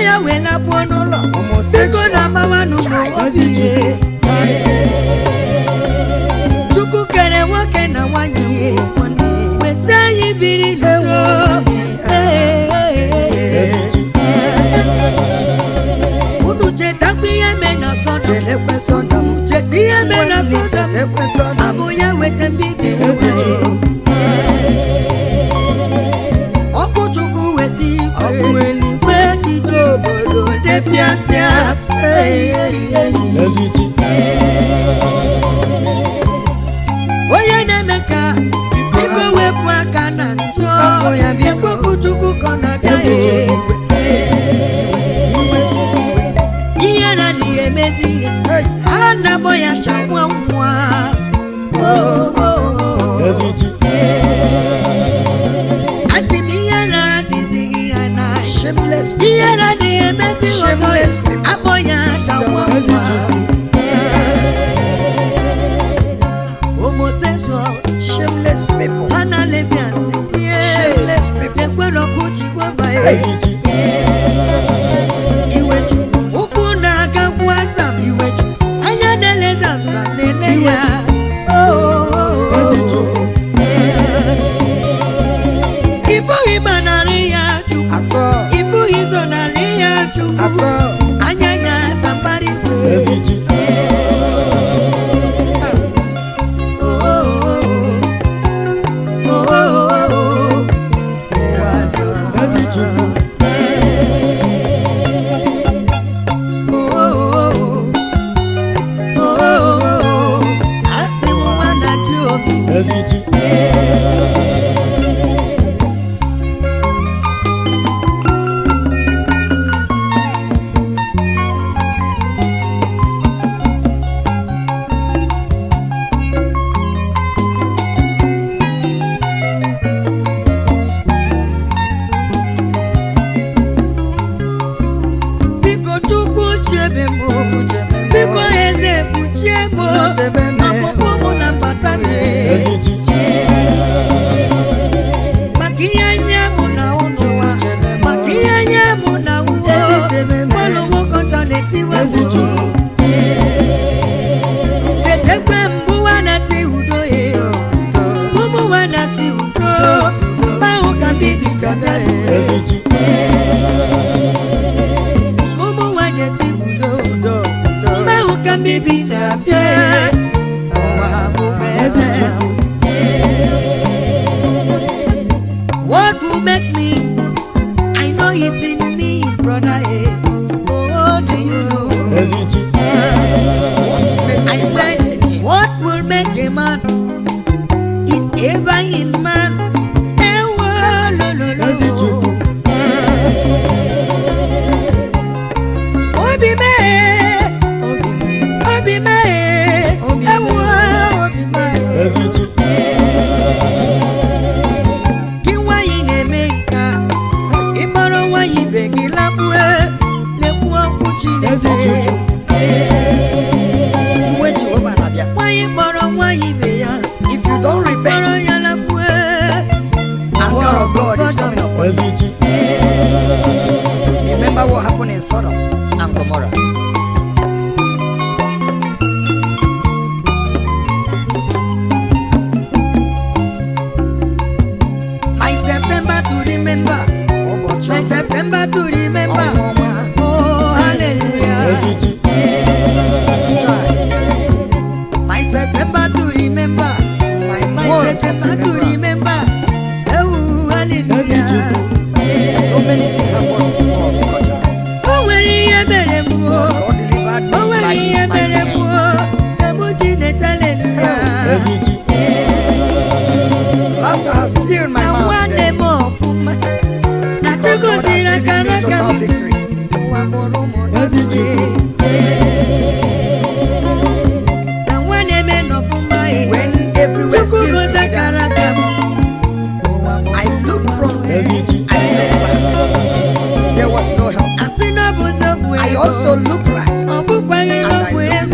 ya wela buonulo sego na mawanu oziye chuku kere woke na wanyi wesayi biri lero unu cheta kwiye mena sono lekwe sono chetiye mena sono lekwe sono abuya wete bibi oziye oku chuku wesi okweli weti dobodo de piasia oye nemeka iko wepu aka na njo iko kuchuku kona bia iye na ni emezi ana boya chamwa mwa ati miye na dizigi ana shameless iye na ni emezi shameless aboya chamwa mwa homosexual shameless people ana lesbians shameless people ekwero kuchi kwa bae iwechu ukuna aga kwasa iwechu anya deleza mzanele ya ibu ibanari ya chuku ibu izonari ya chuku anya nya sambari What will make me? I know it's in me, brother. Oh, do you know? I said, what will make a man is ever in man. Obi me, Obi me, Obi me. Kiwa ine meka, ibaro wa ibe gilapwe, lekwa kuchi neze. Iwe Jehovah nabia. Wa ibaro wa ibe ya, if you don't repent, anger of God is coming upon you. Remember what happened in Sodom and Gomorrah. My September to remember. My September to remember. Oh, hallelujah. My September to remember. My September to remember. Oh, hallelujah. So many things happen to God. Oh, where you better move. Oh, where you better move. Hallelujah. Laughter has filled my mouth. Total victory. When everywhere seems like that, I look from there was no help. I also look right and I look left.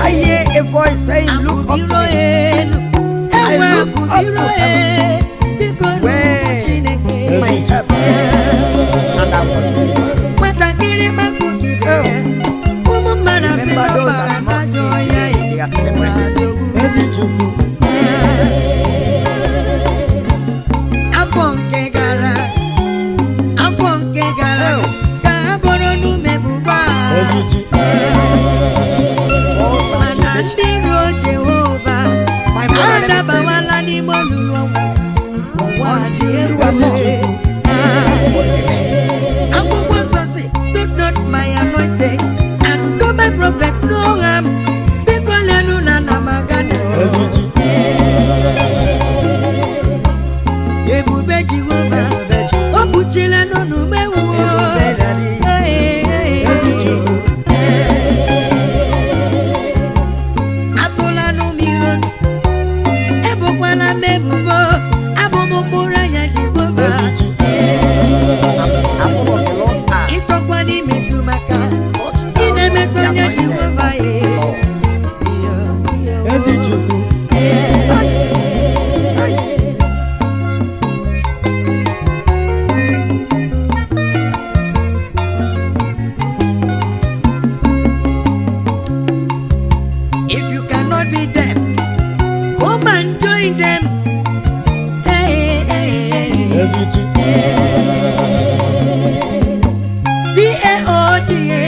I hear a voice saying, look up to me. I look up to heaven. Where until you are more. Akwụkwọ nsọ sị, do not my anointed and do my prophet no harm. Biko lenu na namagana. Ebube Jehova, o kpuchila n'ọnụ mewu. Atụla n'umiro, ebukwala m ebubo, abụ m mkpụrụ anya Jehova. Ịchọkwa n'imetụ maka, ị na-emetụ anya Jehova. If you cannot be them, come and join them. Hey, hey, hey. D-A-O-G-A.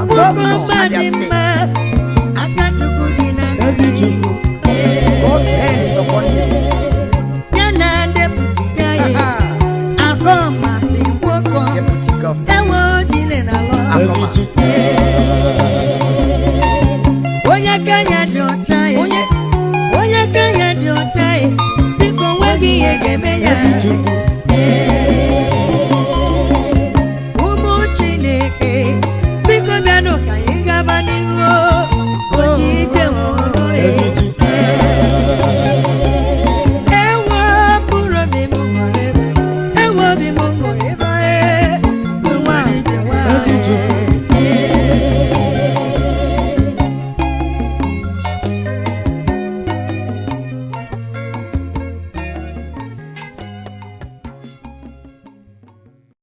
Mugo Madimba. Akachukwu di na nzi. God's hand is upon you. Yana deputy guy. Akomasi woko. Deputy governor. Ewo jile na lo. Akomasi. Onye kanya dị ọcha ya, onye kanya dị ọcha ya, biko nweghị ihe ga-eme ya.